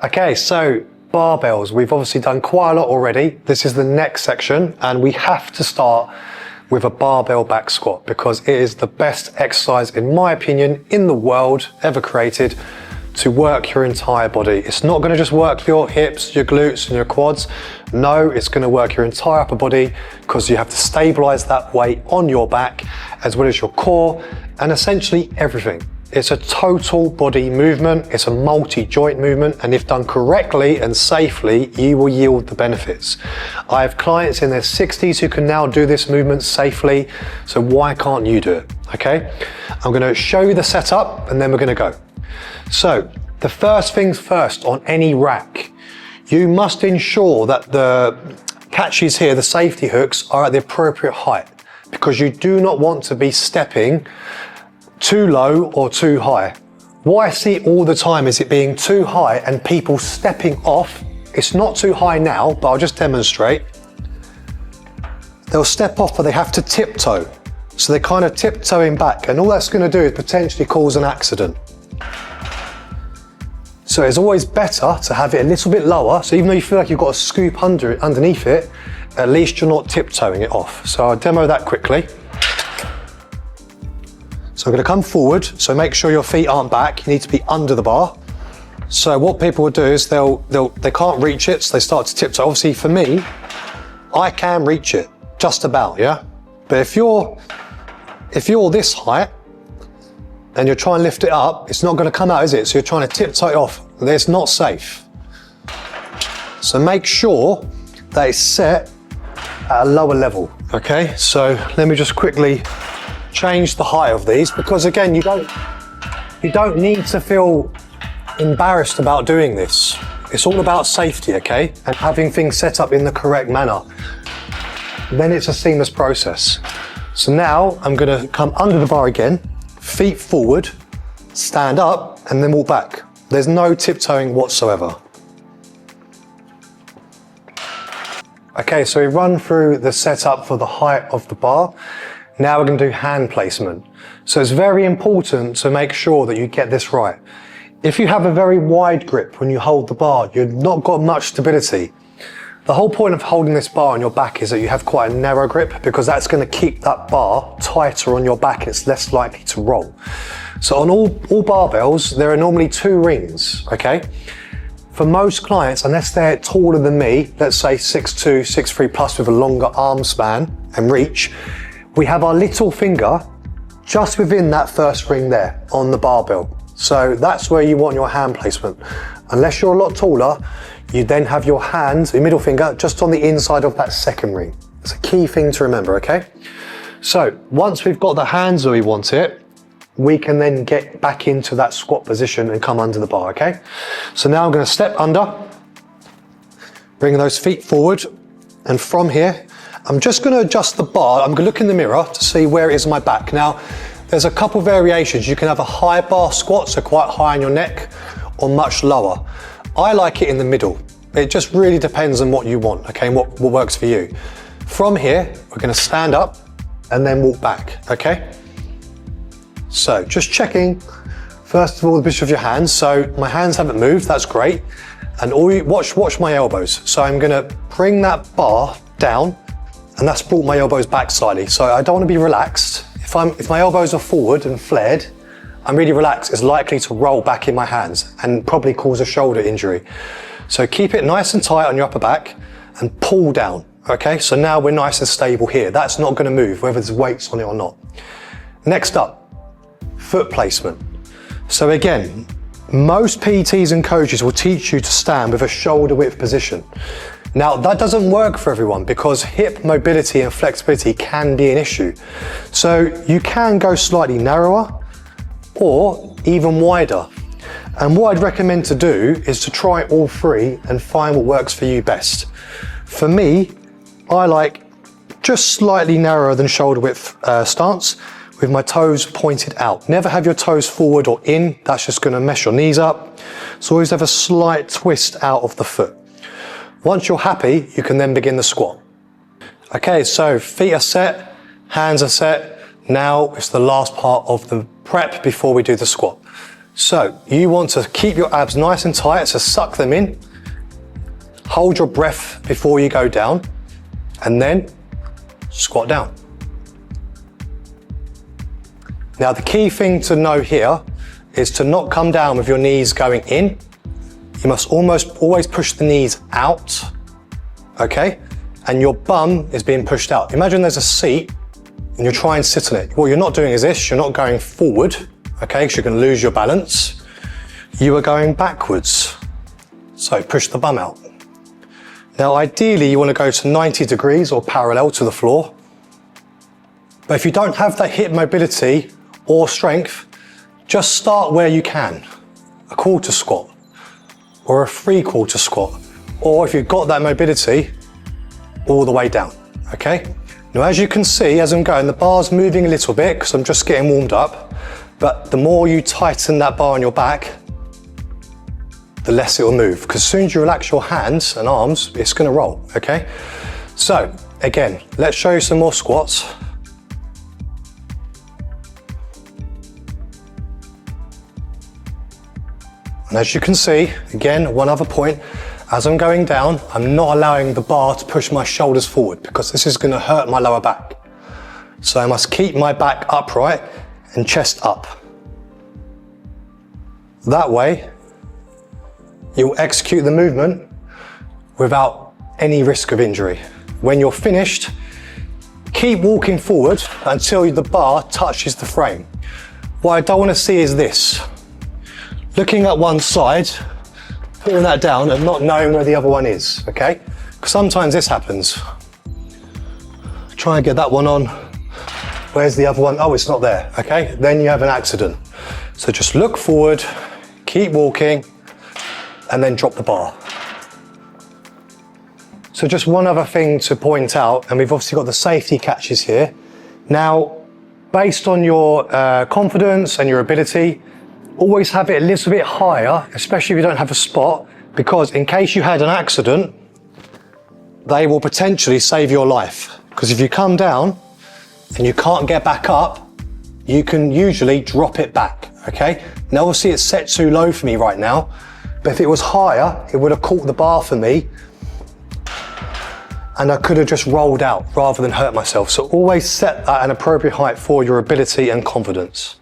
Okay, so barbells, we've obviously done quite a lot already. This is the next section, and we have to start with a barbell back squat because it is the best exercise, in my opinion, in the world ever created to work your entire body. It's not going to just work for your hips, your glutes and your quads. No, it's going to work your entire upper body because you have to stabilize that weight on your back as well as your core and essentially everything. It's a total body movement. It's a multi-joint movement, and if done correctly and safely, you will yield the benefits. I have clients in their 60s who can now do this movement safely, so why can't you do it? Okay, I'm going to show you the setup and then we're going to go. So the first things first, on any rack, you must ensure that the catches here, the safety hooks, are at the appropriate height because you do not want to be stepping too low or too high. What I see all the time is it being too high and people stepping off. It's not too high now, but I'll just demonstrate. They'll step off, but they have to tiptoe. So they're kind of tiptoeing back, and all that's going to do is potentially cause an accident. So it's always better to have it a little bit lower. So even though you feel like you've got to scoop underneath it, at least you're not tiptoeing it off. So I'll demo that quickly. So I'm going to come forward, so make sure your feet aren't back. You need to be under the bar. So what people will do is they can't reach it, so they start to tiptoe. Obviously for me, I can reach it, just about, yeah? But if you're this height and you're trying to lift it up, it's not going to come out, is it? So you're trying to tiptoe it off. It's not safe. So make sure that it's set at a lower level, okay? So let me just quickly change the height of these because again, you don't need to feel embarrassed about doing this. It's all about safety, okay? And having things set up in the correct manner. Then it's a seamless process. So now I'm gonna come under the bar again, feet forward, stand up, and then walk back. There's no tiptoeing whatsoever. Okay, so we run through the setup for the height of the bar. Now we're going to do hand placement. So it's very important to make sure that you get this right. If you have a very wide grip when you hold the bar, you've not got much stability. The whole point of holding this bar on your back is that you have quite a narrow grip because that's going to keep that bar tighter on your back and it's less likely to roll. So on all barbells, there are normally 2 rings, okay? For most clients, unless they're taller than me, let's say 6'2", 6'3" plus with a longer arm span and reach, we have our little finger just within that first ring there on the barbell. So that's where you want your hand placement. Unless you're a lot taller, you then have your hand, your middle finger, just on the inside of that second ring. It's a key thing to remember, okay? So once we've got the hands where we want it, we can then get back into that squat position and come under the bar, okay? So now I'm gonna step under, bring those feet forward, and from here, I'm just going to adjust the bar. I'm going to look in the mirror to see where it is on my back. Now, there's a couple variations. You can have a high bar squat, so quite high on your neck, or much lower. I like it in the middle. It just really depends on what you want, okay, and what works for you. From here, we're going to stand up and then walk back, okay? So just checking, first of all, the position of your hands. So my hands haven't moved, that's great. And watch my elbows. So I'm going to bring that bar down, and that's brought my elbows back slightly. So I don't want to be relaxed. If my elbows are forward and flared, I'm really relaxed. It's likely to roll back in my hands and probably cause a shoulder injury. So keep it nice and tight on your upper back and pull down, okay? So now we're nice and stable here. That's not going to move, whether there's weights on it or not. Next up, foot placement. So again, most PTs and coaches will teach you to stand with a shoulder width position. Now that doesn't work for everyone because hip mobility and flexibility can be an issue. So you can go slightly narrower or even wider. And what I'd recommend to do is to try all 3 and find what works for you best. For me, I like just slightly narrower than shoulder width stance with my toes pointed out. Never have your toes forward or in, that's just going to mess your knees up. So always have a slight twist out of the foot. Once you're happy, you can then begin the squat. Okay, so feet are set, hands are set. Now it's the last part of the prep before we do the squat. So you want to keep your abs nice and tight, so suck them in, hold your breath before you go down, and then squat down. Now the key thing to know here is to not come down with your knees going in. You must almost always push the knees out, okay? And your bum is being pushed out. Imagine there's a seat and you're trying to sit on it. What you're not doing is this, you're not going forward, okay? Because you're gonna lose your balance. You are going backwards. So push the bum out. Now ideally you wanna go to 90 degrees or parallel to the floor. But if you don't have that hip mobility or strength, just start where you can. A quarter squat or a 3/4 squat. Or if you've got that mobility, all the way down, okay? Now as you can see, as I'm going, the bar's moving a little bit because I'm just getting warmed up, but the more you tighten that bar on your back, the less it will move, because as soon as you relax your hands and arms, it's gonna roll, okay? So again, let's show you some more squats. And as you can see, again, one other point, as I'm going down, I'm not allowing the bar to push my shoulders forward because this is gonna hurt my lower back. So I must keep my back upright and chest up. That way, you'll execute the movement without any risk of injury. When you're finished, keep walking forward until the bar touches the frame. What I don't wanna see is this. Looking at one side, putting that down and not knowing where the other one is, okay? Because sometimes this happens. Try and get that one on. Where's the other one? Oh, it's not there, okay? Then you have an accident. So just look forward, keep walking, and then drop the bar. So just one other thing to point out, and we've obviously got the safety catches here. Now, based on your confidence and your ability, always have it a little bit higher, especially if you don't have a spot, because in case you had an accident, they will potentially save your life. Because if you come down and you can't get back up, you can usually drop it back, okay? Now obviously it's set too low for me right now, but if it was higher, it would have caught the bar for me and I could have just rolled out rather than hurt myself. So always set at an appropriate height for your ability and confidence.